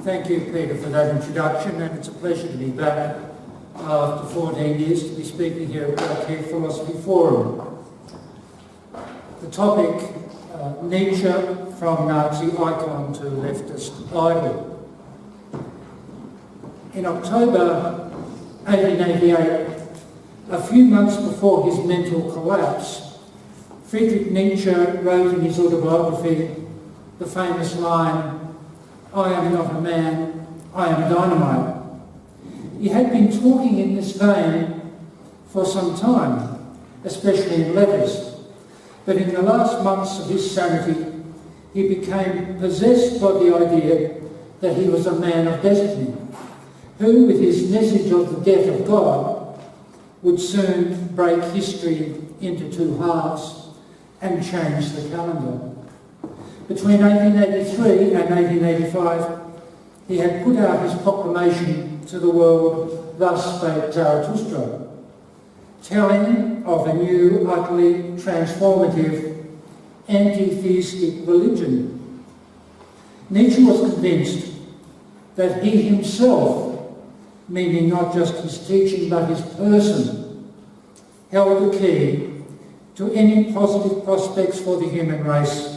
Thank you, Peter, for that introduction, and it's a pleasure to be back after 14 years to be speaking here at the Care Philosophy Forum. The topic, Nietzsche from Nazi icon to leftist idol. In October 1888, a few months before his mental collapse, Friedrich Nietzsche wrote in his autobiography the famous line, "I am not a man, I am dynamite." He had been talking in this vein for some time, especially in Lefist, but in the last months of his sanity, he became possessed by the idea that he was a man of destiny, who, with his message of the death of God, would soon break history into two halves and change the calendar. Between 1883 and 1885, he had put out his proclamation to the world, "Thus spake Zarathustra," telling of a new, utterly transformative, anti-theistic religion. Nietzsche was convinced that he himself, meaning not just his teaching but his person, held the key to any positive prospects for the human race.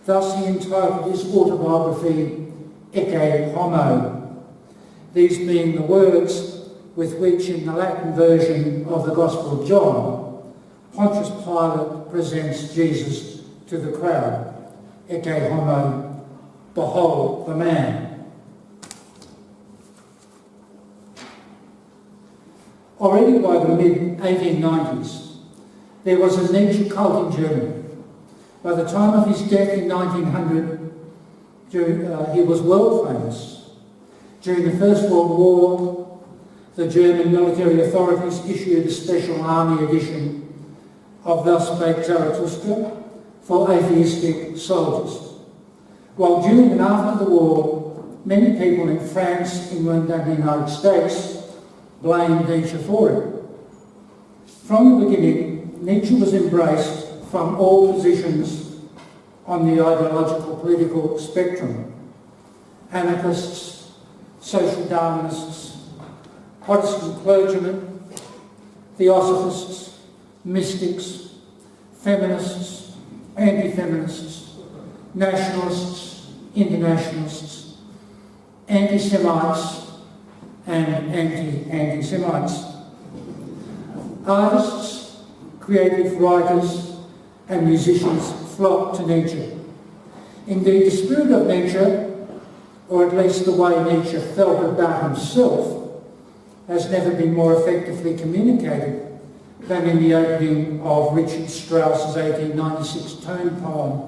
Thus he entitled his autobiography, Ecce Homo, these being the words with which, in the Latin version of the Gospel of John, Pontius Pilate presents Jesus to the crowd. Ecce Homo, behold the man. Already by the mid-1890s, there was a Nietzsche cult in Germany. By the time of his death in 1900, he was world famous. During the First World War, the German military authorities issued a special army edition of Thus Spake Zarathustra for atheistic soldiers. While during and after the war, many people in France, England and the United States blamed Nietzsche for it. From the beginning, Nietzsche was embraced from all positions on the ideological political spectrum. Anarchists, social Darwinists, Protestant clergymen, theosophists, mystics, feminists, anti-feminists, nationalists, internationalists, anti-Semites and anti-Semites. Artists, creative writers and musicians flocked to Nietzsche. Indeed, the spirit of Nietzsche, or at least the way Nietzsche felt about himself, has never been more effectively communicated than in the opening of Richard Strauss's 1896 tone poem,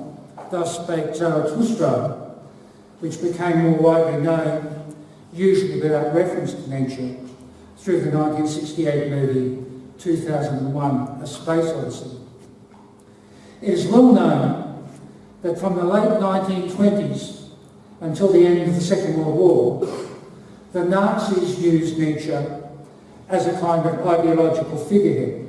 Thus Spake Zarathustra, which became more widely known, usually without reference to Nietzsche, through the 1968 movie 2001, A Space Odyssey. It is well known that from the late 1920s until the end of the Second World War, the Nazis used Nietzsche as a kind of ideological figurehead.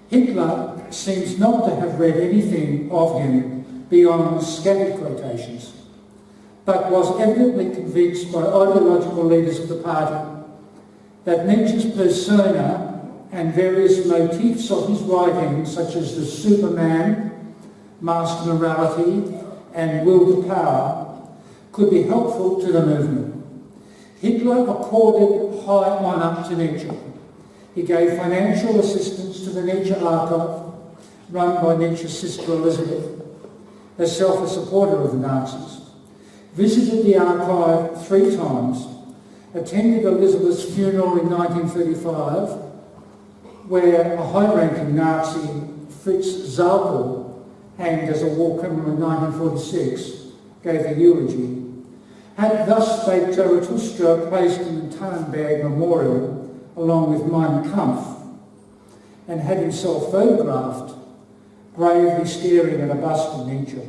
Hitler seems not to have read anything of him beyond scattered quotations, but was evidently convinced by ideological leaders of the party that Nietzsche's persona and various motifs of his writing, such as the Superman, master morality, and will to power, could be helpful to the movement. Hitler accorded high honour to Nietzsche. He gave financial assistance to the Nietzsche Archive, run by Nietzsche's sister Elizabeth, herself a supporter of the Nazis, visited the archive 3 times, attended Elizabeth's funeral in 1935, where a high-ranking Nazi, Fritz Sadler, hanged as a war criminal in 1946, gave a eulogy, had Thus Spake Zarathustra placed in the Tannenberg Memorial along with Mein Kampf, and had himself photographed gravely staring at a bust of Nietzsche.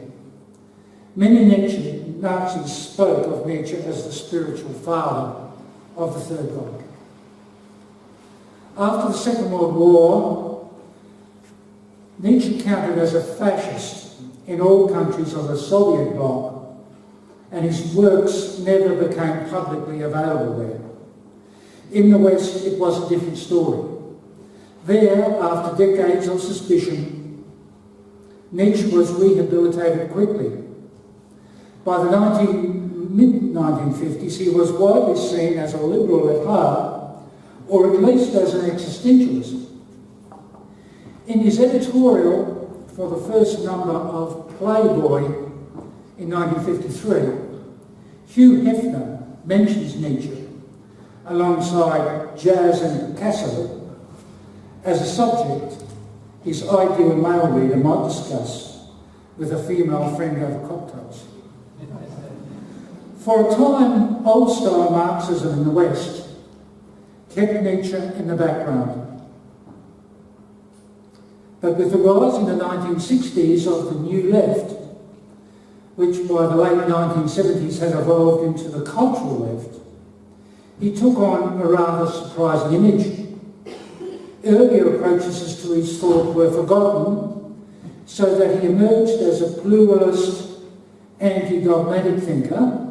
Many Nazis spoke of Nietzsche as the spiritual father of the Third Reich. After the Second World War, Nietzsche counted as a fascist in all countries of the Soviet bloc and his works never became publicly available there. In the West, it was a different story. There, after decades of suspicion, Nietzsche was rehabilitated quickly. By the mid-1950s, he was widely seen as a liberal at heart, or at least as an existentialist. In his editorial for the first number of Playboy in 1953, Hugh Hefner mentions Nietzsche alongside jazz and Picasso as a subject his ideal male reader might discuss with a female friend over cocktails. For a time, old-style Marxism in the West kept Nietzsche in the background. But with the rise in the 1960s of the New Left, which by the late 1970s had evolved into the cultural left, he took on a rather surprising image. Earlier approaches to his thought were forgotten, so that he emerged as a pluralist, anti-dogmatic thinker,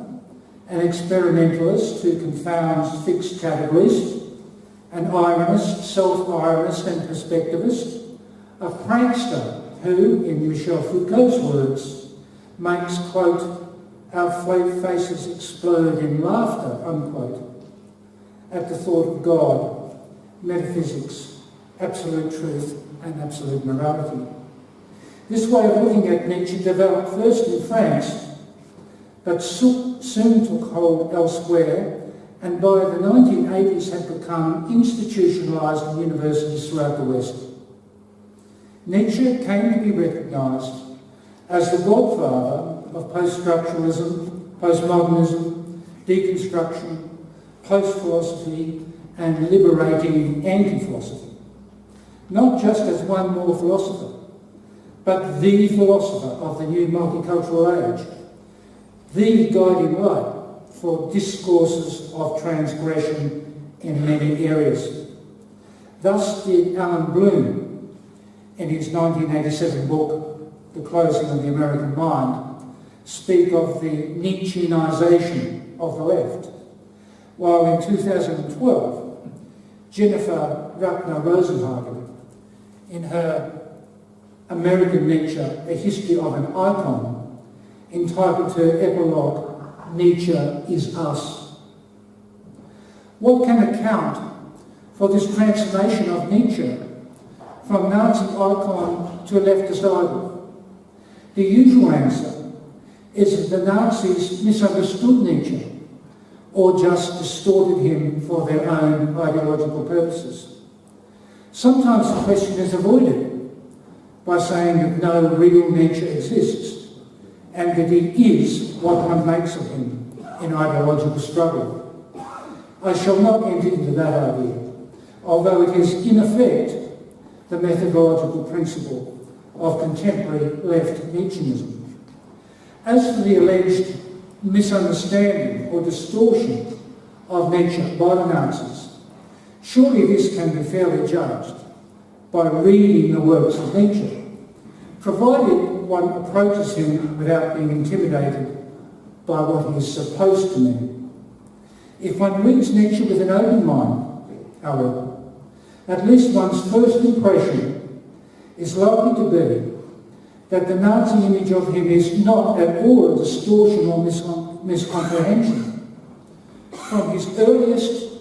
an experimentalist who confounds fixed categories, an ironist, self-ironist and perspectivist, a prankster who, in Michel Foucault's words, makes, quote, our faces explode in laughter, unquote, at the thought of God, metaphysics, absolute truth and absolute morality. This way of looking at Nietzsche developed first in France, but soon took hold elsewhere, and by the 1980s had become institutionalised in universities throughout the West. Nietzsche came to be recognised as the godfather of post-structuralism, postmodernism, deconstruction, post-philosophy and liberating anti-philosophy. Not just as one more philosopher, but the philosopher of the new multicultural age, the guiding light for discourses of transgression in many areas. Thus did Alan Bloom in his 1987 book, The Closing of the American Mind, speak of the Nietzscheanization of the left, while in 2012, Jennifer Ruckner Rosenhagen, in her American Nietzsche, A History of an Icon, entitled her epilogue, Nietzsche is Us. What can account for this transformation of Nietzsche from Nazi icon to a leftist idol? The usual answer is that the Nazis misunderstood Nietzsche or just distorted him for their own ideological purposes. Sometimes the question is avoided by saying that no real Nietzsche exists and that he is what one makes of him in ideological struggle. I shall not enter into that idea, although it is in effect the methodological principle of contemporary left Nietzscheanism. As for the alleged misunderstanding or distortion of Nietzsche by the Nazis, surely this can be fairly judged by reading the works of Nietzsche, provided one approaches him without being intimidated by what he is supposed to mean. If one reads Nietzsche with an open mind, however, at least one's first impression is likely to be that the Nazi image of him is not at all a distortion or miscomprehension. From his earliest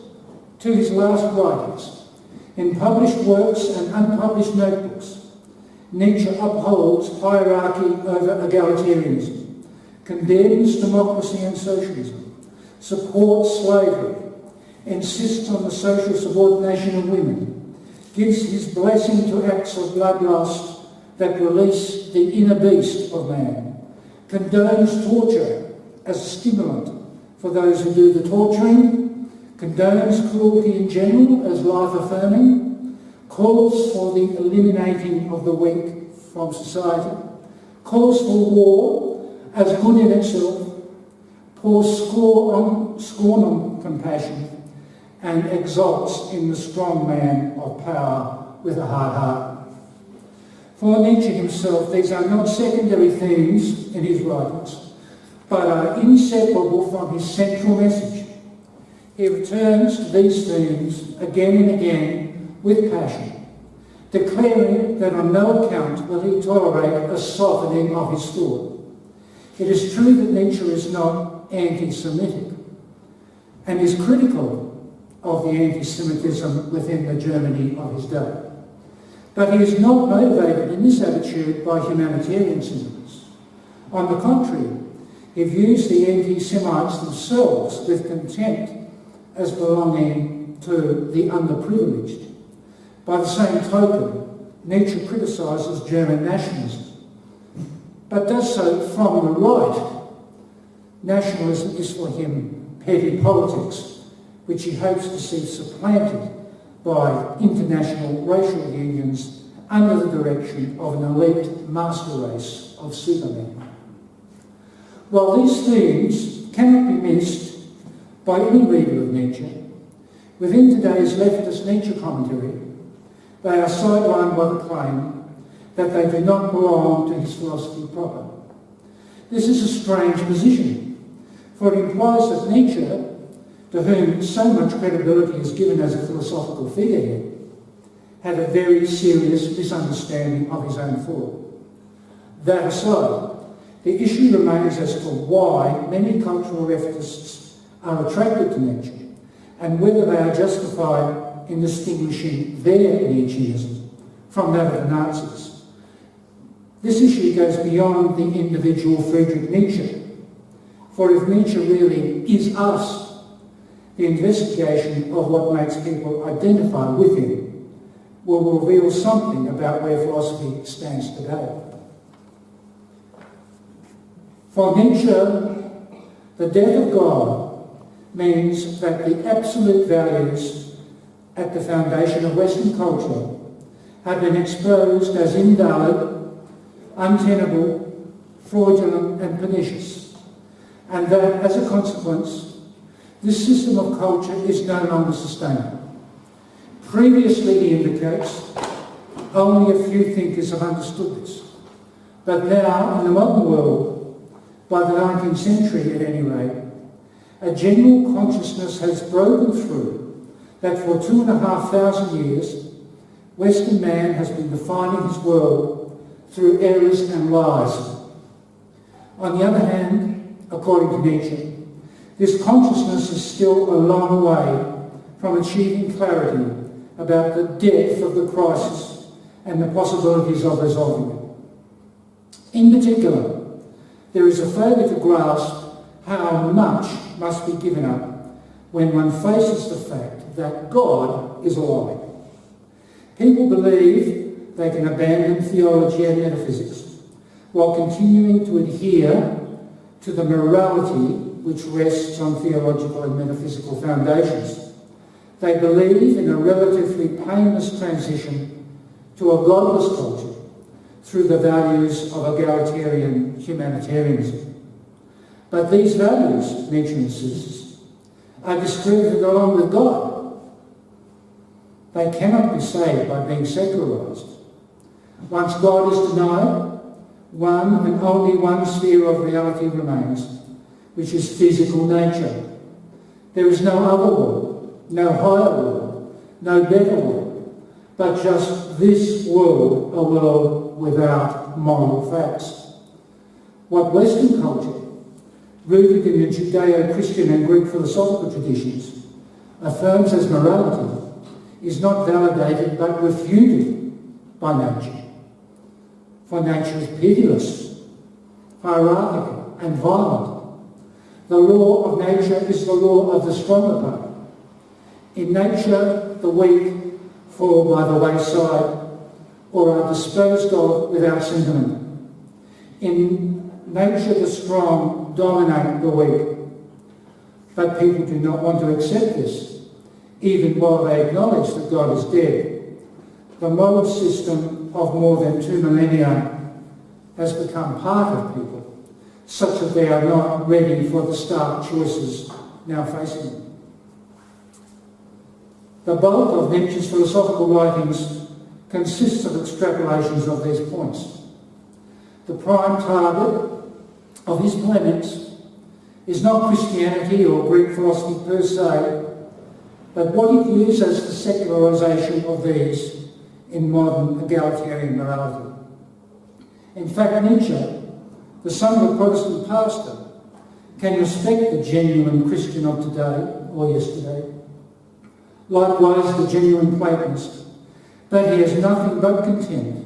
to his last writings, in published works and unpublished notebooks, Nietzsche upholds hierarchy over egalitarianism, condemns democracy and socialism, supports slavery, insists on the social subordination of women, gives his blessing to acts of bloodlust that release the inner beast of man, condones torture as a stimulant for those who do the torturing, condones cruelty in general as life-affirming, calls for the eliminating of the weak from society, calls for war as good in itself, pours scorn on compassion, and exalts in the strong man of power with a hard heart. For Nietzsche himself, these are not secondary themes in his writings, but are inseparable from his central message. He returns to these themes again and again with passion, declaring that on no account will he tolerate a softening of his thought. It is true that Nietzsche is not anti-Semitic and is critical of the anti-Semitism within the Germany of his day. But he is not motivated in this attitude by humanitarian sentiments. On the contrary, he views the anti-Semites themselves with contempt as belonging to the underprivileged. By the same token, Nietzsche criticises German nationalism, but does so from the right. Nationalism is for him petty politics, which he hopes to see supplanted by international racial unions under the direction of an elite master race of supermen. While these themes cannot be missed by any reader of Nietzsche, within today's leftist Nietzsche commentary, they are sidelined by the claim that they do not belong to his philosophy proper. This is a strange position, for it implies that Nietzsche, to whom so much credibility is given as a philosophical figurehead, had a very serious misunderstanding of his own thought. That aside, the issue remains as to why many cultural leftists are attracted to Nietzsche and whether they are justified in distinguishing their Nietzscheanism from that of the Nazis. This issue goes beyond the individual Friedrich Nietzsche, for if Nietzsche really is us, the investigation of what makes people identify with him will reveal something about where philosophy stands today. For Nietzsche, the death of God means that the absolute values at the foundation of Western culture have been exposed as invalid, untenable, fraudulent and pernicious, and that as a consequence, this system of culture is no longer sustainable. Previously, he indicates, only a few thinkers have understood this, but now, in the modern world, by the 19th century at any rate, a general consciousness has broken through that for 2,500 years, Western man has been defining his world through errors and lies. On the other hand, according to Nietzsche, this consciousness is still a long way from achieving clarity about the depth of the crisis and the possibilities of resolving it. In particular, there is a failure to grasp how much must be given up when one faces the fact that God is a lie. People believe they can abandon theology and metaphysics while continuing to adhere to the morality which rests on theological and metaphysical foundations. They believe in a relatively painless transition to a godless culture through the values of egalitarian humanitarianism. But these values, Nietzsche insists, are discredited along with God. They cannot be saved by being secularised. Once God is denied, one and only one sphere of reality remains, which is physical nature. There is no other world, no higher world, no better world, but just this world, a world without moral facts. What Western culture, rooted in the Judeo-Christian and Greek philosophical traditions, affirms as morality is not validated but refuted by nature. For nature is pitiless, hierarchical and violent. The law of nature is the law of the stronger part. In nature, the weak fall by the wayside or are disposed of without sentiment. In nature, the strong dominate the weak. But people do not want to accept this, even while they acknowledge that God is dead. The moral system of more than 2 millennia has become part of people, such that they are not ready for the stark choices now facing them. The bulk of Nietzsche's philosophical writings consists of extrapolations of these points. The prime target of his polemics is not Christianity or Greek philosophy per se, but what he views as the secularisation of these in modern egalitarian morality. In fact, Nietzsche, the son of a Protestant pastor, can respect the genuine Christian of today or yesterday. Likewise, the genuine Platonist, but he has nothing but contempt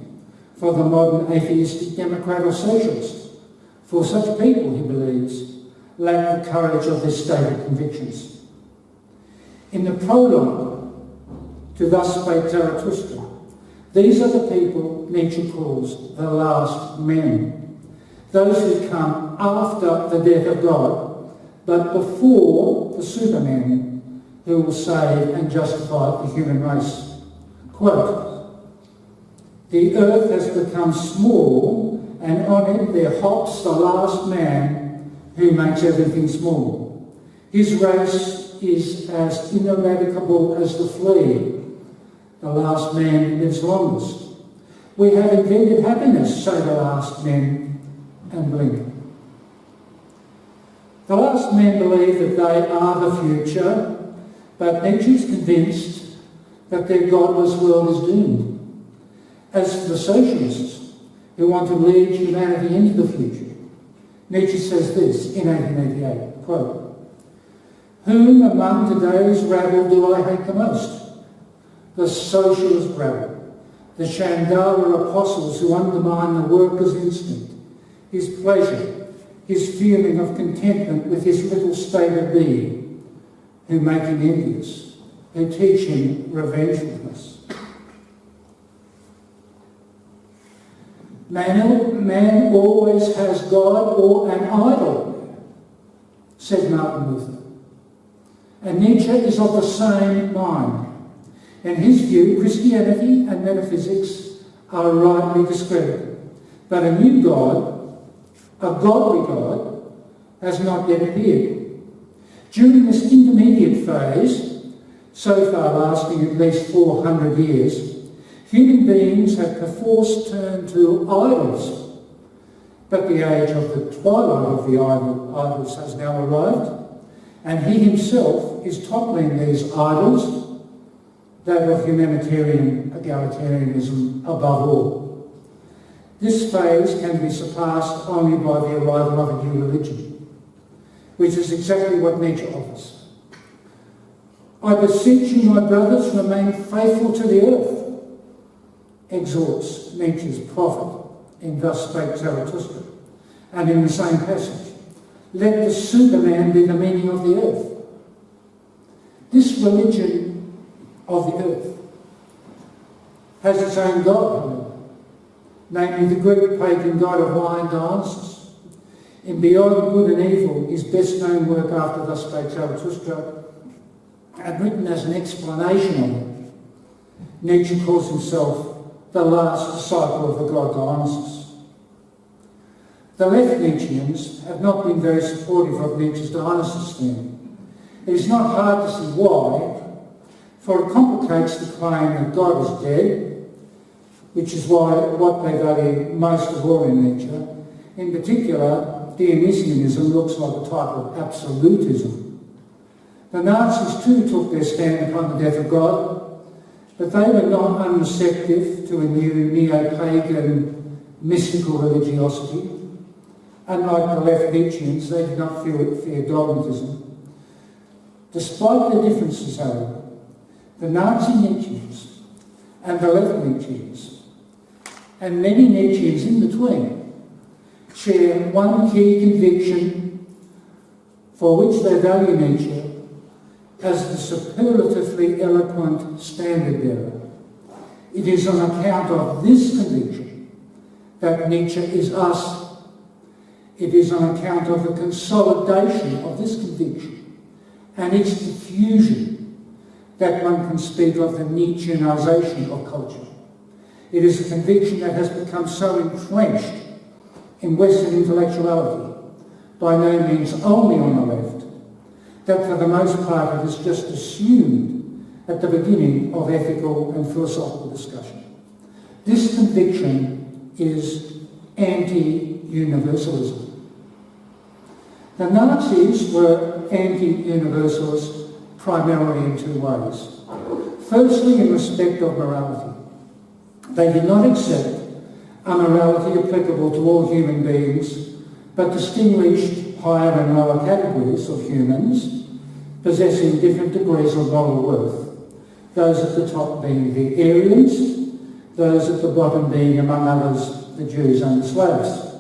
for the modern atheistic democrat or socialist. For such people, he believes, lack the courage of their stated convictions. In the prologue to Thus Spake Zarathustra, these are the people Nietzsche calls the last men, those who come after the death of God, but before the Superman who will save and justify the human race. Quote, "The earth has become small, and on it there hops the last man who makes everything small. His race is as ineradicable as the flea. The last man lives longest. We have invented happiness, say the last men, and blink." The last men believe that they are the future, but Nietzsche is convinced that their godless world is doomed. As for the socialists who want to lead humanity into the future, Nietzsche says this in 1888, quote, "Whom among today's rabble do I hate the most? The socialist rabble, the Chandala apostles who undermine the worker's instinct, his pleasure, his feeling of contentment with his little state of being, who make him envious, who teach him revengefulness." Man always has God or an idol, said Martin Luther. And Nietzsche is of the same mind. In his view, Christianity and metaphysics are rightly discredited. But a new God, a godly God, has not yet appeared. During this intermediate phase, so far lasting at least 400 years, human beings have perforce turned to idols. But the age of the twilight of the idols has now arrived, and he himself is toppling these idols, that of humanitarian egalitarianism above all. This phase can be surpassed only by the arrival of a new religion, which is exactly what Nietzsche offers. "I beseech you, my brothers, remain faithful to the earth," exhorts Nietzsche's prophet in Thus Spake Zarathustra, and in the same passage, "Let the Superman be the meaning of the earth." This religion of the earth has its own God, however, namely the Greek pagan god of wine, Dionysus. In Beyond Good and Evil, his best-known work after Thus Spake Zarathustra, and written as an explanation of it, Nietzsche calls himself the last disciple of the god Dionysus. The left Nietzscheans have not been very supportive of Nietzsche's Dionysus theme. It is not hard to see why, for it complicates the claim that God is dead, which is what they value most of all in Nietzsche. In particular, Dionysianism looks like a type of absolutism. The Nazis too took their stand upon the death of God, but they were not unreceptive to a new neo-pagan mystical religiosity. Unlike the left Nietzscheans, they did not fear dogmatism. Despite their differences, however, the Nazi Nietzscheans and the left Nietzscheans, and many Nietzscheans in between, share one key conviction for which they value Nietzsche as the superlatively eloquent standard bearer. It is on account of this conviction that Nietzsche is us. It is on account of the consolidation of this conviction and its diffusion that one can speak of the Nietzscheanization of culture. It is a conviction that has become so entrenched in Western intellectuality, by no means only on the left, that for the most part it is just assumed at the beginning of ethical and philosophical discussion. This conviction is anti-universalism. The Nazis were anti-universalist primarily in two ways. Firstly, in respect of morality. They did not accept a morality applicable to all human beings, but distinguished higher and lower categories of humans possessing different degrees of moral worth. Those at the top being the Aryans, those at the bottom being, among others, the Jews and the Slavs.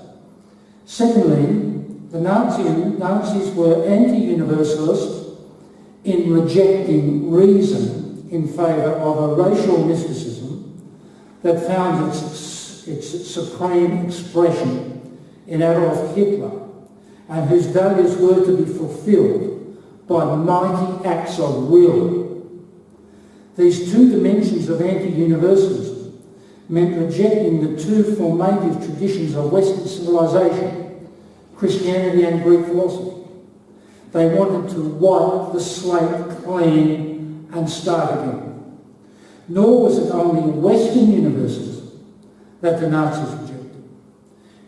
Secondly, the Nazis were anti-universalist in rejecting reason in favour of a racial mysticism that found its supreme expression in Adolf Hitler, and whose values were to be fulfilled by mighty acts of will. These two dimensions of anti-universalism meant rejecting the two formative traditions of Western civilization, Christianity and Greek philosophy. They wanted to wipe the slate clean and start again. Nor was it only Western universalism that the Nazis rejected.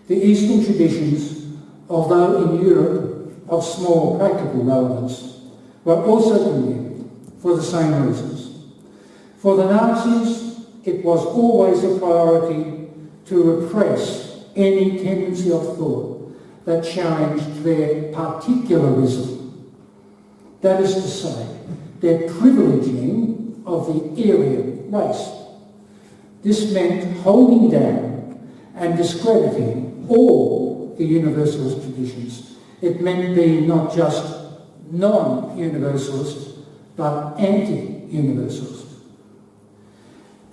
The Eastern traditions, although in Europe of small practical relevance, were also condemned for the same reasons. For the Nazis, it was always a priority to repress any tendency of thought that challenged their particularism. That is to say, their privileging of the Aryan race. This meant holding down and discrediting all the universalist traditions. It meant being not just non-universalist, but anti-universalist.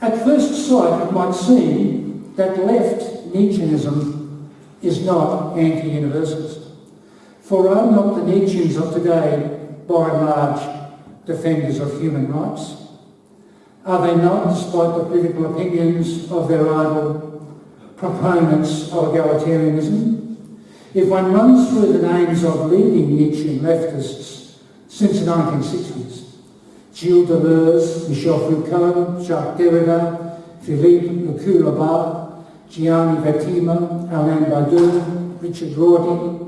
At first sight, it might seem that left Nietzscheanism is not anti-universalist. For are not the Nietzscheans of today, by and large, defenders of human rights? Are they not, despite the political opinions of their idol, proponents of egalitarianism? If one runs through the names of leading Nietzschean leftists since the 1960s, Gilles Deleuze, Michel Foucault, Jacques Derrida, Philippe Lecoultre, Gianni Vertima, Alain Badiou, Richard Rorty,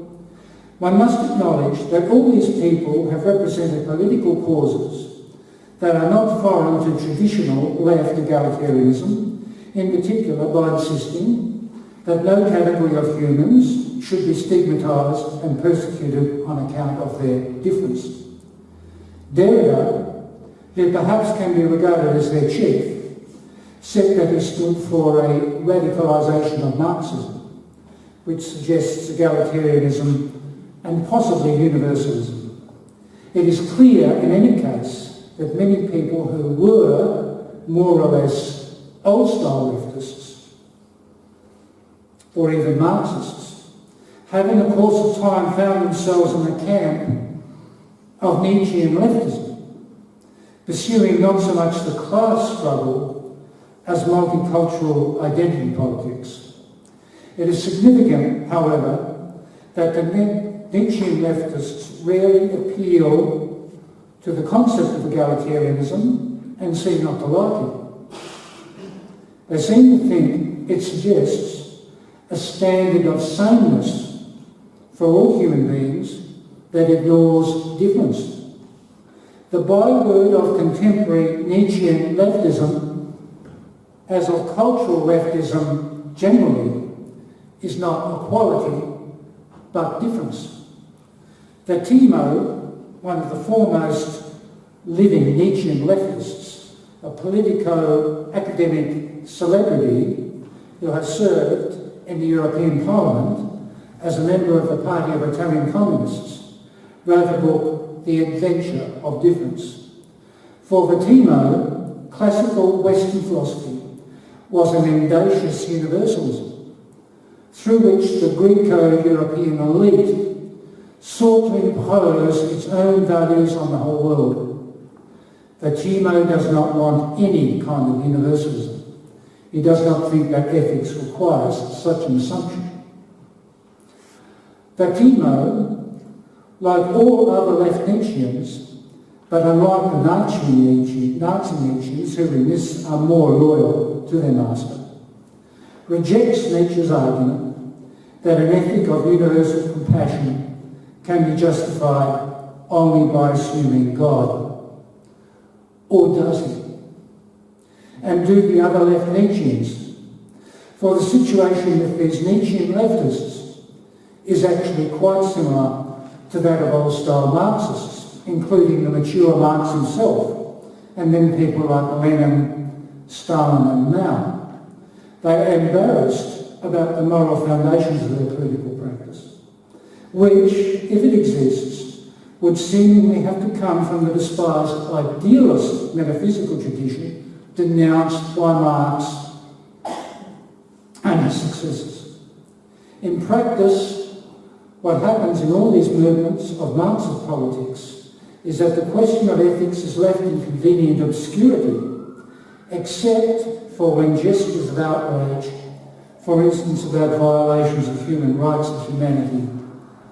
one must acknowledge that all these people have represented political causes that are not foreign to traditional left egalitarianism, in particular by insisting that no category of humans should be stigmatised and persecuted on account of their difference. Derrida, who perhaps can be regarded as their chief, said that he stood for a radicalisation of Marxism, which suggests egalitarianism and possibly universalism. It is clear, in any case, that many people who were more or less old-style leftists, or even Marxists, have in the course of time found themselves in the camp of Nietzschean leftism, pursuing not so much the class struggle as multicultural identity politics. It is significant, however, that the Nietzschean leftists rarely appeal to the concept of egalitarianism and seem not to like it. They seem to think it suggests a standard of sameness for all human beings that ignores difference. The byword of contemporary Nietzschean leftism, as of cultural leftism generally, is not equality, but difference. Vertima, one of the foremost living Nietzschean leftists, a politico-academic celebrity who has served in the European Parliament as a member of the Party of Italian Communists, wrote a book, The Adventure of Difference. For Vertima, classical Western philosophy was an mendacious universalism, through which the Greco-European elite sought to impose its own values on the whole world. Vertima does not want any kind of universalism. He does not think that ethics requires such an assumption. Vertima, like all other left Nietzscheans, but unlike the Nazi Nietzscheans, who in this are more loyal to their master, rejects Nietzsche's argument that an ethic of universal compassion can be justified only by assuming God. Or does it? And do the other left Nietzscheans? For the situation with these Nietzschean leftists is actually quite similar to that of old-style Marxists, including the mature Marx himself, and then people like Lenin, Stalin and Mao. They are embarrassed about the moral foundations of their political practice, which, if it exists, would seemingly have to come from the despised idealist metaphysical tradition denounced by Marx and his successors. In practice, what happens in all these movements of Marxist politics is that the question of ethics is left in convenient obscurity, except for when gestures of outrage, for instance about violations of human rights and humanity,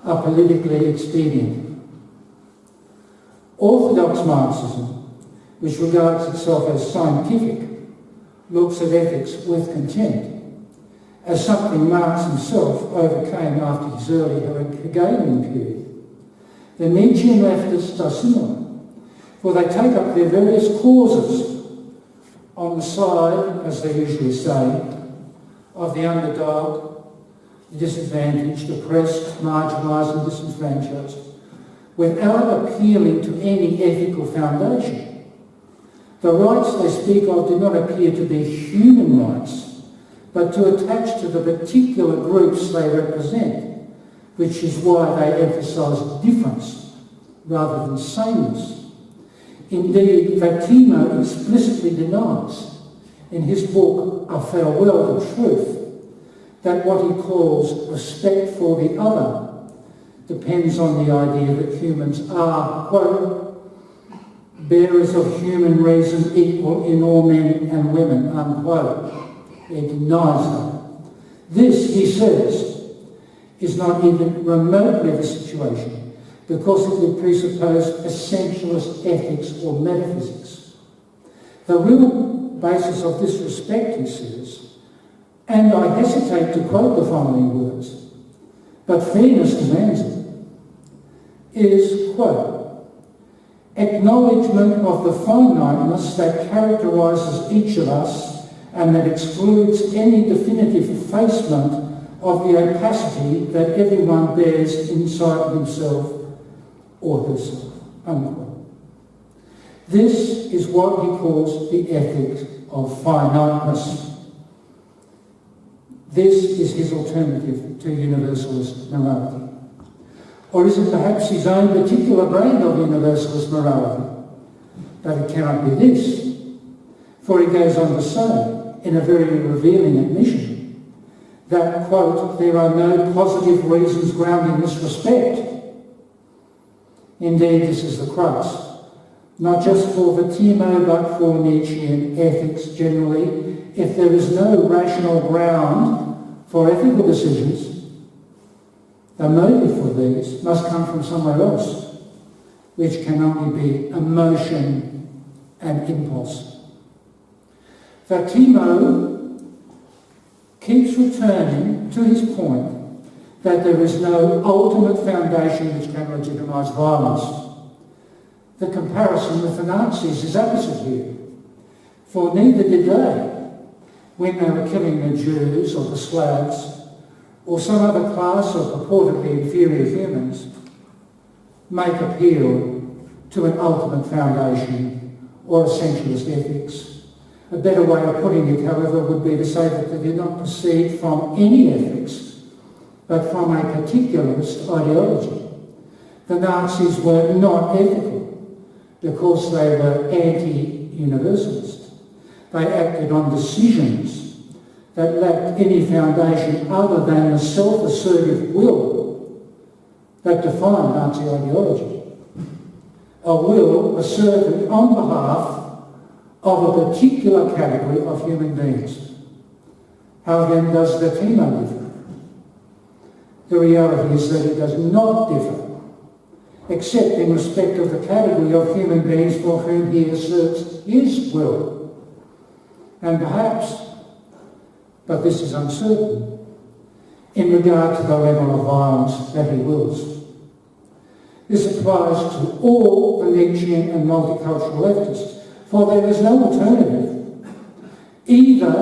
are politically expedient. Orthodox Marxism, which regards itself as scientific, looks at ethics with contempt, as something Marx himself overcame after his early Hegelian period. The Nietzschean leftists are similar, for they take up their various causes on the side, as they usually say, of the underdog, the disadvantaged, oppressed, marginalised and disenfranchised, without appealing to any ethical foundation. The rights they speak of do not appear to be human rights, but to attach to the particular groups they represent, which is why they emphasise difference rather than sameness. Indeed, Vatimo explicitly denies, in his book A Farewell to Truth, that what he calls respect for the other depends on the idea that humans are, quote, bearers of human reason equal in all men and women, unquote. He denies that. This, he says, is not even remotely the situation because it would presuppose essentialist ethics or metaphysics. The real basis of this respect, he says, and I hesitate to quote the following words, but fairness demands it, is, quote, acknowledgement of the finiteness that characterises each of us and that excludes any definitive effacement of the opacity that everyone bears inside himself or herself, unquote. This is what he calls the ethic of finiteness. This is his alternative to universalist morality. Or is it perhaps his own particular brand of universalist morality? But it cannot be this, for he goes on to say, in a very revealing admission, that, quote, there are no positive reasons grounding this respect. Indeed, this is the crux, not just for Vatimo, but for Nietzschean ethics generally. If there is no rational ground for ethical decisions, the motive for these must come from somewhere else, which can only be emotion and impulse. Vatimo keeps returning to his point that there is no ultimate foundation which can legitimise violence. The comparison with the Nazis is opposite here, for neither did they, when they were killing the Jews or the Slavs, or some other class of purportedly inferior humans, make appeal to an ultimate foundation or essentialist ethics. A better way of putting it, however, would be to say that they did not proceed from any ethics, but from a particularist ideology. The Nazis were not ethical because they were anti-universalist. They acted on decisions that lacked any foundation other than the self-assertive will that defined Nazi ideology. A will asserted on behalf of a particular category of human beings. How then does Vatimo differ? The reality is that it does not differ, except in respect of the category of human beings for whom he asserts his will. And perhaps, but this is uncertain, in regard to the level of violence that he wills. This applies to all the Nietzschean and multicultural leftists, for there is no alternative. Either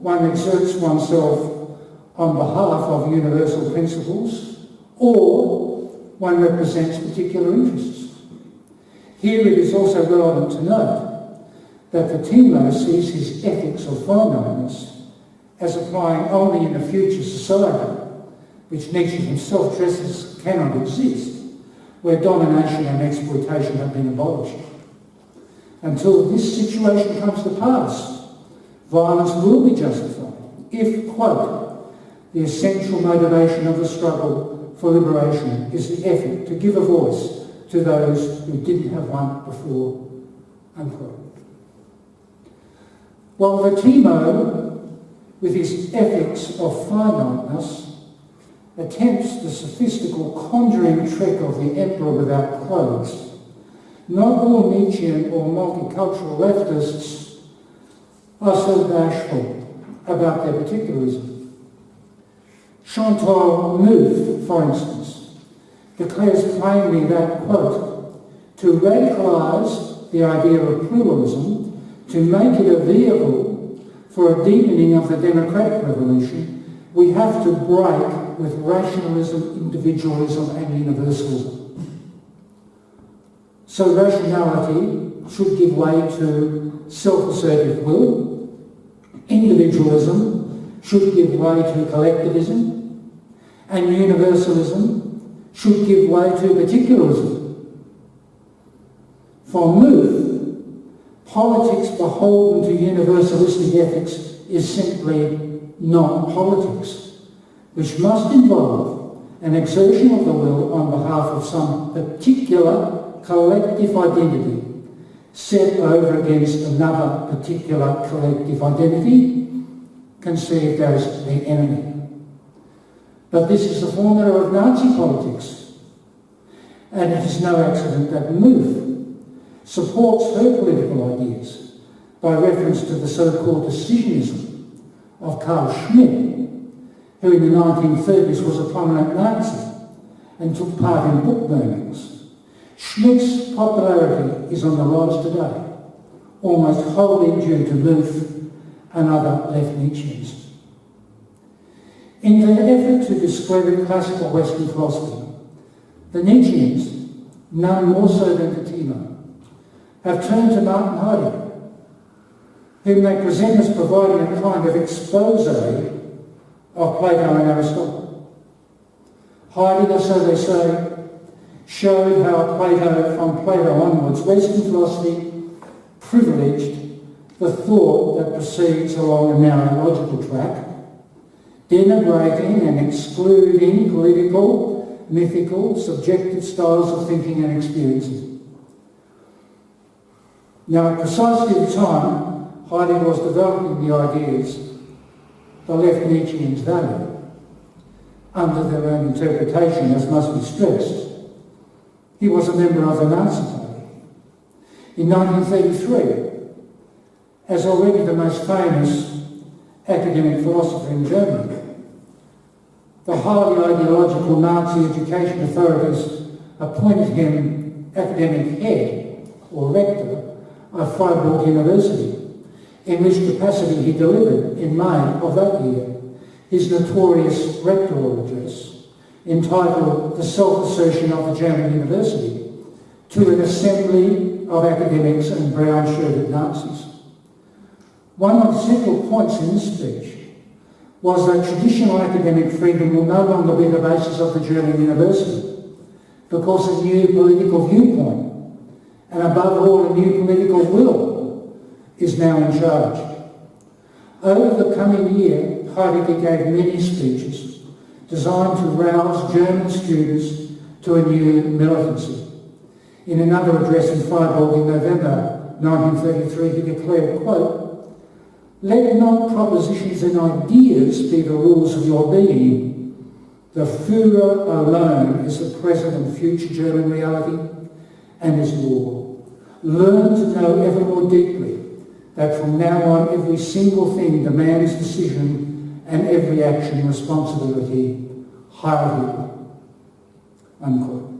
one exerts oneself on behalf of universal principles, or one represents particular interests. Here it is also relevant to note that Fatima sees his ethics of finiteness as applying only in a future society, which Nietzsche himself stresses cannot exist, where domination and exploitation have been abolished. Until this situation comes to pass, violence will be justified if, quote, the essential motivation of the struggle for liberation is the effort to give a voice to those who didn't have one before, unquote. While Fatima, with his ethics of finiteness, attempts the sophistical conjuring trick of the emperor without clothes, not all Nietzschean or multicultural leftists are so bashful about their particularism. Chantal Mouffe, for instance, declares plainly that, quote, to radicalise the idea of pluralism, to make it a vehicle for a deepening of the democratic revolution, we have to break with rationalism, individualism and universalism. So rationality should give way to self-assertive will, individualism should give way to collectivism, and universalism should give way to particularism. For Mouffe, politics beholden to universalistic ethics is simply not politics, which must involve an exertion of the will on behalf of some particular collective identity set over against another particular collective identity conceived as the enemy. But this is the formula of Nazi politics, and it is no accident that Mouffe supports her political ideas by reference to the so-called decisionism of Carl Schmitt, who in the 1930s was a prominent Nazi and took part in book burnings. Schmitt's popularity is on the rise today, almost wholly due to Mouffe and other left Nietzscheans. In their effort to discredit classical Western philosophy, the Nietzscheans, none more so than Fatima, have turned to Martin Heidegger, whom they present as providing a kind of expose of Plato and Aristotle. Heidegger, so they say, showed how from Plato onwards, Western philosophy privileged the thought that proceeds along a narrow logical track, denigrating and excluding political, mythical, subjective styles of thinking and experiencing. Now, at precisely the time Heidegger was developing the ideas the left Nietzscheans value, under their own interpretation, as must be stressed, he was a member of the Nazi Party. In 1933, as already the most famous academic philosopher in Germany, the highly ideological Nazi education authorities appointed him academic head, or rector, of Freiburg University, in which capacity he delivered in May of that year his notorious rectoral address, entitled The Self-Assertion of the German University, to an assembly of academics and brown-shirted Nazis. One of the central points in this speech was that traditional academic freedom will no longer be the basis of the German university, because a new political viewpoint, and above all a new political will, is now in charge. Over the coming year, Heidegger gave many speeches designed to rouse German students to a new militancy. In another address in Freiburg in November 1933, he declared, quote, "Let not propositions and ideas be the rules of your being. The Führer alone is the present and future German reality and is law. Learn to know ever more deeply that from now on every single thing demands decision and every action responsibility, hierarchy." Unquote.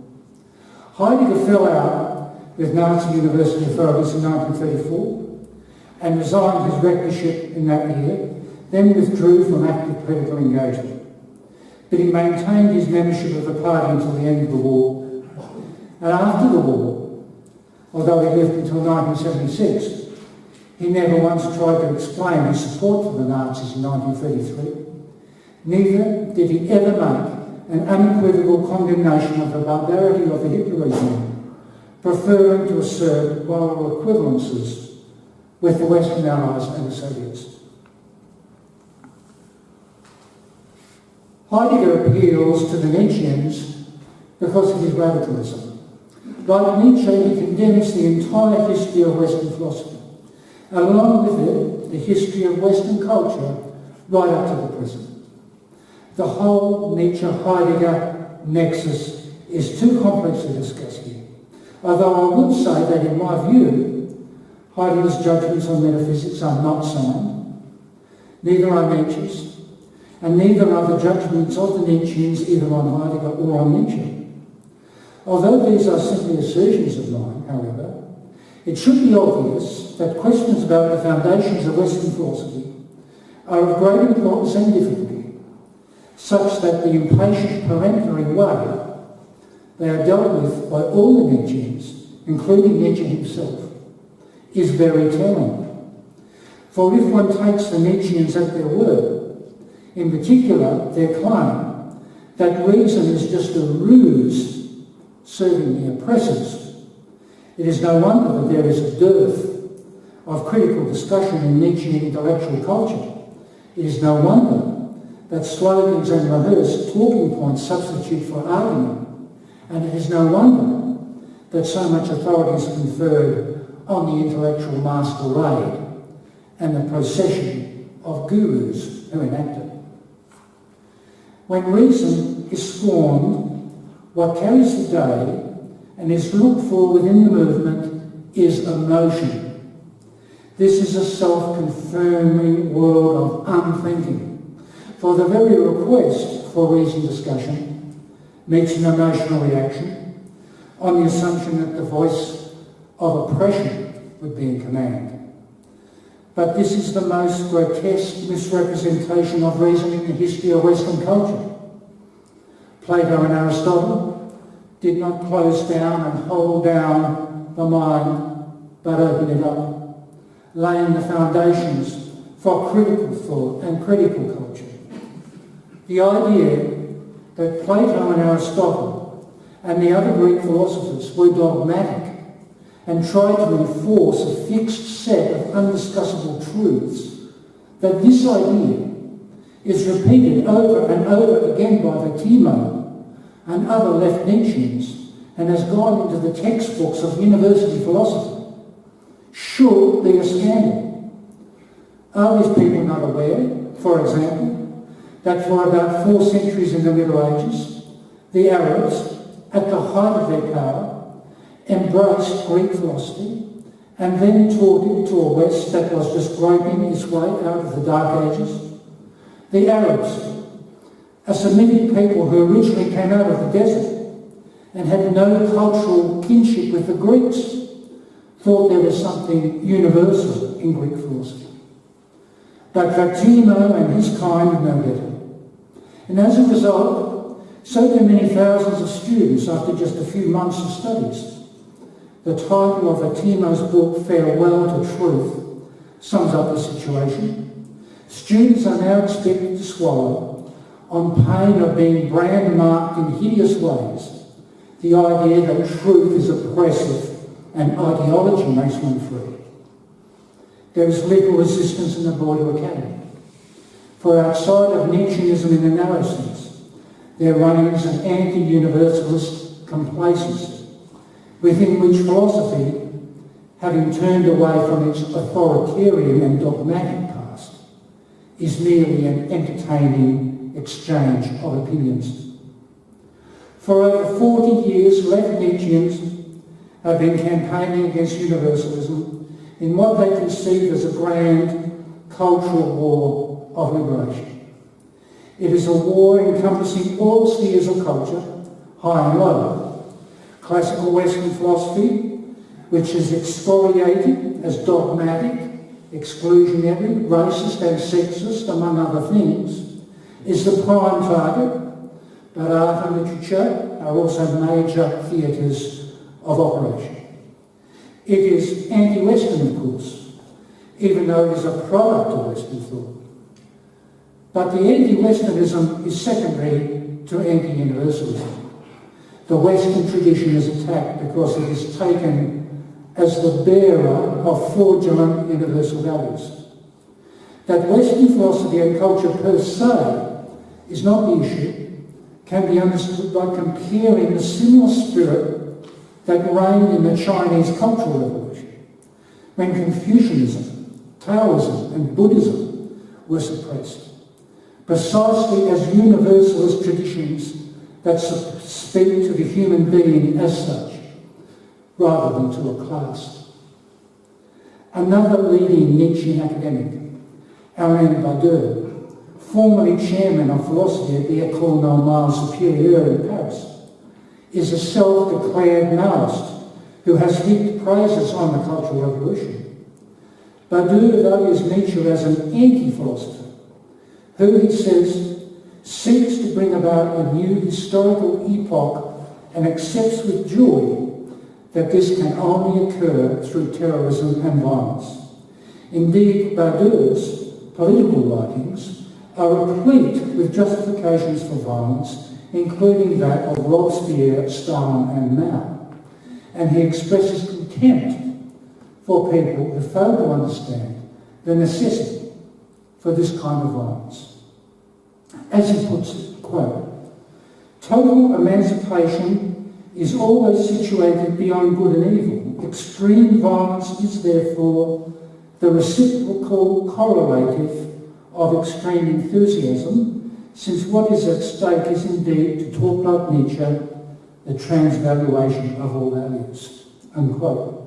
Heidegger fell out with Nazi university authorities in 1934 and resigned his rectorship in that year, then withdrew from active political engagement. But he maintained his membership of the party until the end of the war. And after the war, although he lived until 1976, he never once tried to explain his support for the Nazis in 1933. Neither did he ever make an unequivocal condemnation of the barbarity of the Hitler regime, preferring to assert moral equivalences with the Western Allies and the Soviets. Heidegger appeals to the Nietzscheans because of his radicalism. Like Nietzsche, he condemns the entire history of Western philosophy, along with it the history of Western culture right up to the present. The whole Nietzsche-Heidegger nexus is too complex to discuss here, although I would say that in my view, Heidegger's judgments on metaphysics are not sound, neither are Nietzsche's, and neither are the judgments of the Nietzscheans either on Heidegger or on Nietzsche. Although these are simply assertions of mine, however, it should be obvious that questions about the foundations of Western philosophy are of great importance and difficulty, such that the impatient peremptory way they are dealt with by all the Nietzscheans, including Nietzsche himself, is very telling. For if one takes the Nietzscheans at their word, in particular their claim that reason is just a ruse serving the oppressors, it is no wonder that there is a dearth of critical discussion in Nietzschean intellectual culture. It is no wonder that slogans and rehearsed talking points substitute for argument, and it is no wonder that so much authority is conferred on the intellectual masquerade and the procession of gurus who enact it. When reason is scorned, what carries the day and is looked for within the movement is emotion. This is a self-confirming world of unthinking, for the very request for reason discussion meets an emotional reaction on the assumption that the voice of oppression would be in command. But this is the most grotesque misrepresentation of reason in the history of Western culture. Plato and Aristotle did not close down and hold down the mind, but open it up, laying the foundations for critical thought and critical culture. The idea that Plato and Aristotle and the other Greek philosophers were dogmatic and tried to enforce a fixed set of undiscussable truths, that this idea is repeated over and over again by Vatimo and other left Nietzscheans and has gone into the textbooks of university philosophy, should be a scandal. Are these people not aware, for example, that for about 4 centuries in the Middle Ages, the Arabs, at the height of their power, embraced Greek philosophy and then taught it to a West that was just groping its way out of the Dark Ages? The Arabs, a Semitic people who originally came out of the desert and had no cultural kinship with the Greeks, thought there was something universal in Greek philosophy. But Vatimo and his kind know better. And as a result, so do many thousands of students after just a few months of studies. The title of Vatimo's book, Farewell to Truth, sums up the situation. Students are now expected to swallow, on pain of being brand-marked in hideous ways, the idea that truth is oppressive and ideology makes one free. There is little resistance in the Border Academy. For outside of Nietzscheanism in a narrow sense, there reigns an anti-universalist complacency, within which philosophy, having turned away from its authoritarian and dogmatic past, is merely an entertaining exchange of opinions. For over 40 years, left Nietzscheans have been campaigning against universalism in what they conceive as a grand cultural war of liberation. It is a war encompassing all spheres of culture, high and low, Classical Western philosophy, which is excoriated as dogmatic, exclusionary, racist and sexist, among other things, is the prime target, but art and literature are also major theatres of operation. It is anti-Western, of course, even though it is a product of Western thought. But the anti-Westernism is secondary to anti-universalism. The Western tradition is attacked because it is taken as the bearer of fraudulent universal values. That Western philosophy and culture per se is not the issue can be understood by comparing the similar spirit that reigned in the Chinese Cultural Revolution, when Confucianism, Taoism and Buddhism were suppressed, precisely as universalist traditions that speak to the human being as such, rather than to a class. Another leading Nietzschean academic, Alain Badiou, formerly chairman of philosophy at the École Normale Supérieure in Paris, is a self-declared Maoist who has heaped praises on the Cultural Revolution. Badiou values Nietzsche as an anti-philosopher, who, he says, seeks to bring about a new historical epoch and accepts with joy that this can only occur through terrorism and violence. Indeed, Badiou's political writings are replete with justifications for violence, including that of Robespierre, Stalin and Mao. And he expresses contempt for people who fail to understand the necessity for this kind of violence. As he puts it, quote, "Total emancipation is always situated beyond good and evil. Extreme violence is therefore the reciprocal correlative of extreme enthusiasm, since what is at stake is indeed, to talk like Nietzsche, the transvaluation of all values." Unquote.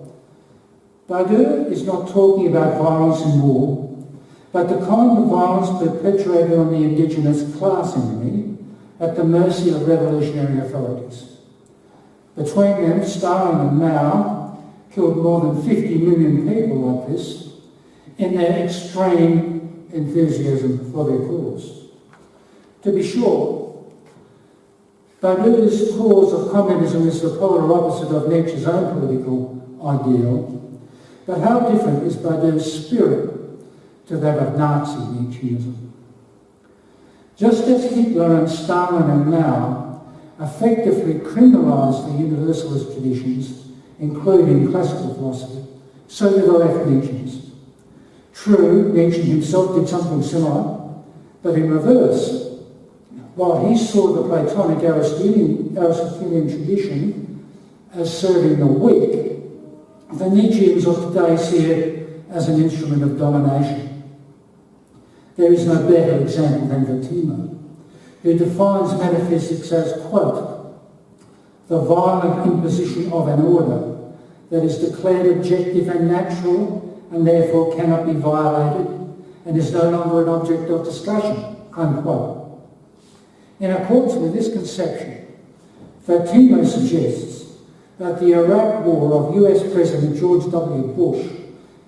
Badiou is not talking about violence in war, but the kind of violence perpetrated on the indigenous class enemy at the mercy of revolutionary authorities. Between them, Stalin and Mao killed more than 50 million people like this in their extreme enthusiasm for their cause. To be sure, Badiou's cause of communism is the polar opposite of Nietzsche's own political ideal, but how different is Badiou's spirit to that of Nazi Nietzscheanism? Just as Hitler and Stalin and Mao effectively criminalised the universalist traditions, including classical philosophy, so did the left Nietzscheans. True, Nietzsche himself did something similar, but in reverse. While he saw the Platonic Aristotelian tradition as serving the weak, the Nietzscheans of today see it as an instrument of domination. There is no better example than Vertimo, who defines metaphysics as, quote, "the violent imposition of an order that is declared objective and natural and therefore cannot be violated and is no longer an object of discussion," unquote. In accordance with this conception, Vertimo suggests that the Iraq War of US President George W. Bush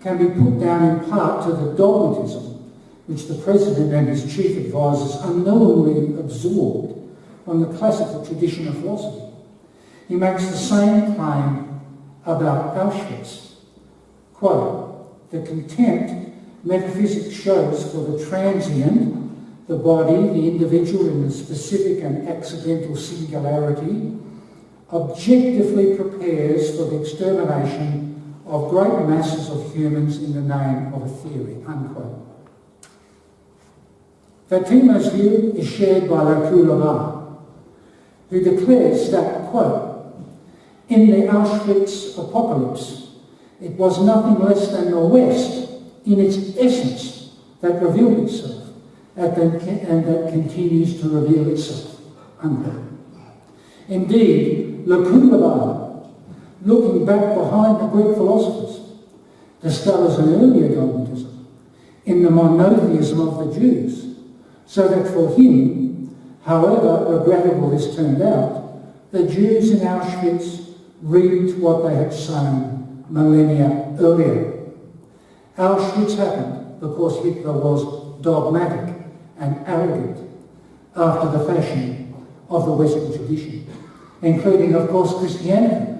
can be put down in part to the dogmatism which the President and his chief advisors unknowingly absorbed from the classical tradition of philosophy. He makes the same claim about Auschwitz. Quote, "The contempt metaphysics shows for the transient, the body, the individual in the specific and accidental singularity, objectively prepares for the extermination of great masses of humans in the name of a theory," unquote. Vertimo's view is shared by Leftist, who declares that, quote, "In the Auschwitz apocalypse, it was nothing less than the West in its essence that revealed itself and that continues to reveal itself," unquote. Indeed, Leftist, looking back behind the Greek philosophers, discovers an earlier dogmatism in the monotheism of the Jews, so that for him, however regrettable this turned out, the Jews in Auschwitz reaped what they had sown millennia earlier. Auschwitz happened because Hitler was dogmatic and arrogant after the fashion of the Western tradition, including, of course, Christianity,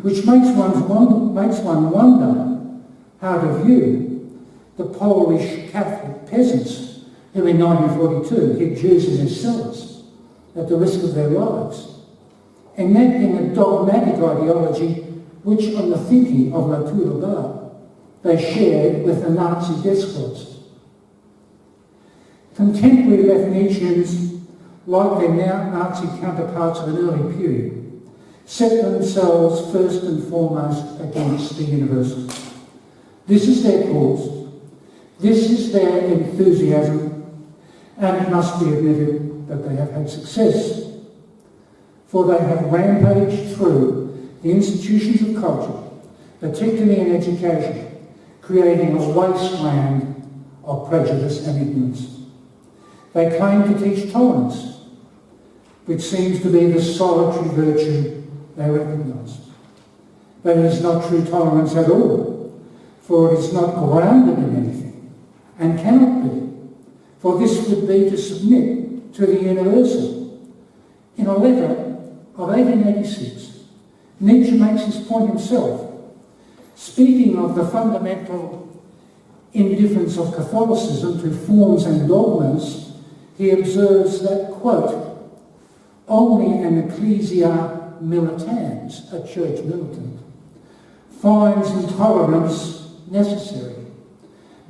which makes one wonder how to view the Polish Catholic peasants who in 1942 hid Jews in their cellars at the risk of their lives, enacting a dogmatic ideology which, on the thinking of La Tour de Bar, they shared with the Nazi death squads. Contemporary left Nietzscheans, like their Nazi counterparts of an early period, set themselves first and foremost against the universal. This is their cause, this is their enthusiasm, and it must be admitted that they have had success, for they have rampaged through the institutions of culture, particularly in education, creating a wasteland of prejudice and ignorance. They claim to teach tolerance, which seems to be the solitary virtue they recognise. But it is not true tolerance at all, for it is not grounded in anything, and cannot be, for this would be to submit to the universal. In a letter of 1886, Nietzsche makes this point himself, speaking of the fundamental indifference of Catholicism to forms and dogmas. He observes that, quote, only an ecclesia militans, a church militant, finds intolerance necessary.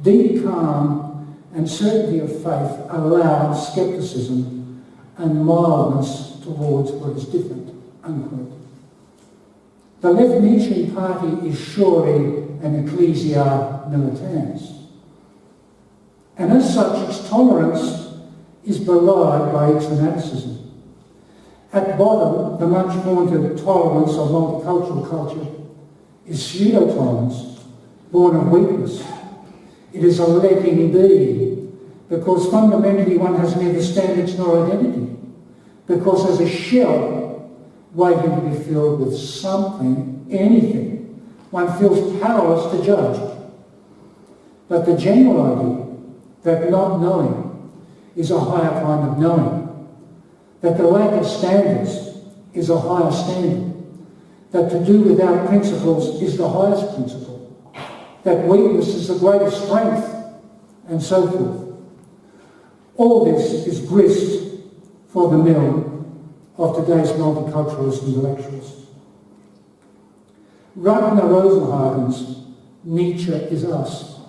Deep calm and certainty of faith allow scepticism and mildness towards what is different, unquote. The left Nietzschean party is surely an ecclesia militans, and as such its tolerance is belied by its fanaticism. At bottom, the much vaunted tolerance of multicultural culture is pseudo-tolerance, born of weakness. It is a letting be, because fundamentally one has neither standards nor identity, because as a shell waiting to be filled with something, anything, one feels powerless to judge. But the general idea that not knowing is a higher kind of knowing, that the lack of standards is a higher standard, that to do without principles is the highest principle, that weakness is the greatest strength, and so forth. All this is grist for the mill of today's multiculturalist intellectuals. Ragnar Rosenhagen's Nietzsche is us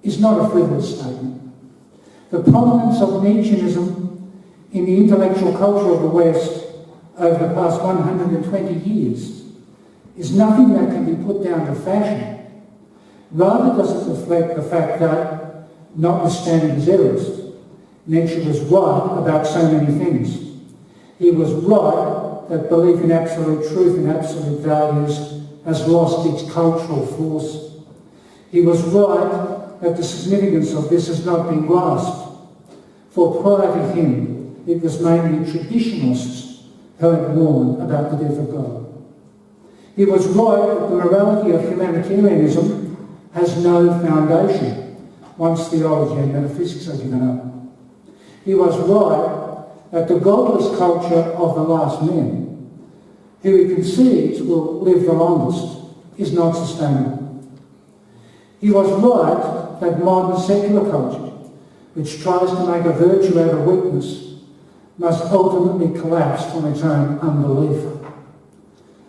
is not a frivolous statement. The prominence of Nietzscheanism in the intellectual culture of the West over the past 120 years is nothing that can be put down to fashion. Rather does it reflect the fact that, notwithstanding his errors, Nietzsche was right about so many things. He was right that belief in absolute truth and absolute values has lost its cultural force. He was right that the significance of this has not been grasped, for prior to him it was mainly traditionalists who had warned about the death of God. He was right that the morality of humanitarianism has no foundation once theology and metaphysics are given up. He was right that the godless culture of the last men, who he concedes will live the longest, is not sustainable. He was right that modern secular culture, which tries to make a virtue out of weakness, must ultimately collapse from its own unbelief.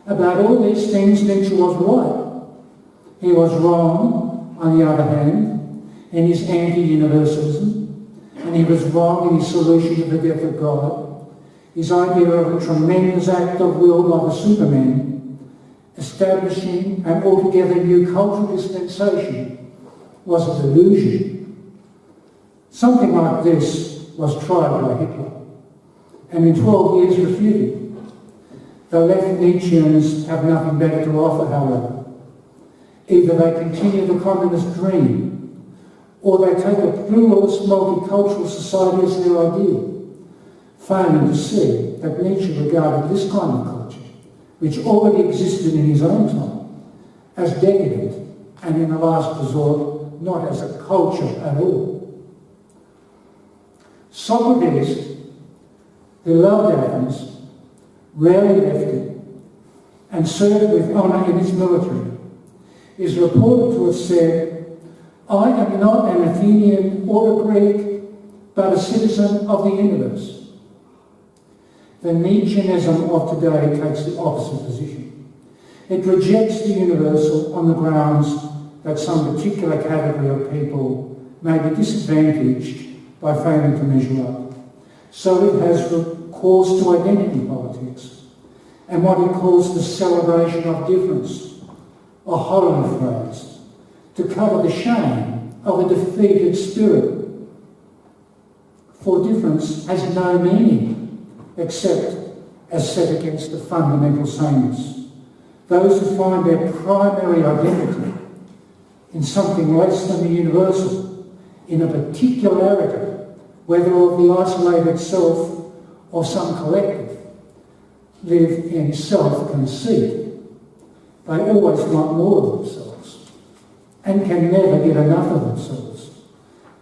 About all these things, Nietzsche was right. He was wrong, on the other hand, in his anti-universalism, and he was wrong in his solution to the death of God. His idea of a tremendous act of will like a Superman, establishing an altogether new cultural dispensation, was a delusion. Something like this was tried by Hitler, and in 12 years refuted. The left Nietzscheans have nothing better to offer, however. Either they continue the communist dream, or they take a pluralist multicultural society as their ideal, failing to see that Nietzsche regarded this kind of culture which already existed in his own time, as decadent and in the last resort, not as a culture at all. Socrates, who loved Athens, rarely left it, and served with honour in its military, is reported to have said, "I am not an Athenian or a Greek, but a citizen of the universe." The Nietzscheanism of today takes the opposite position. It rejects the universal on the grounds that some particular category of people may be disadvantaged by failing to measure up. So it has recourse to identity politics and what it calls the celebration of difference, a holy phrase, to cover the shame of a defeated spirit. For difference has no meaning except as set against the fundamental sameness. Those who find their primary identity in something less than the universal, in a particularity, whether of the isolated self or some collective, live in self-conceit. They always want more of themselves and can never get enough of themselves.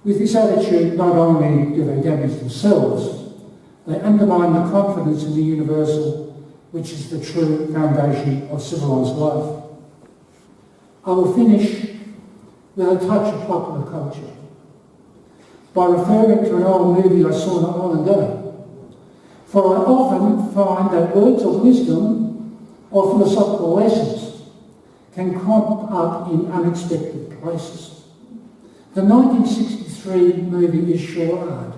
With this attitude, not only do they damage themselves, they undermine the confidence in the universal, which is the true foundation of civilised life. I will finish with a touch of popular culture by referring to an old movie I saw not long ago. For I often find that words of wisdom or philosophical lessons can crop up in unexpected places. The 1963 movie is Charade,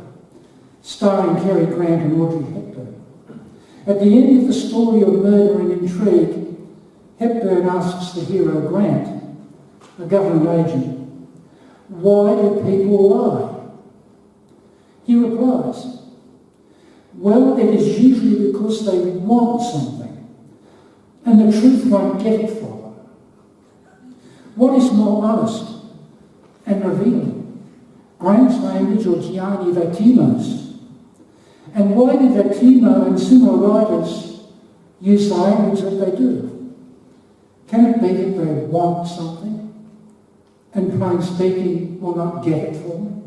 starring Cary Grant and Audrey Hepburn. At the end of the story of murder and intrigue, Hepburn asks the hero Grant, a government agent, "Why do people lie?" He replies, "Well, it is usually because they want something, and the truth won't get it for them." What is more honest and revealing, Grant's language or Gianni Vattimo's? And why do Vattimo and similar writers use the language that they do? Can it be that they want something, and plain speaking will not get it for them?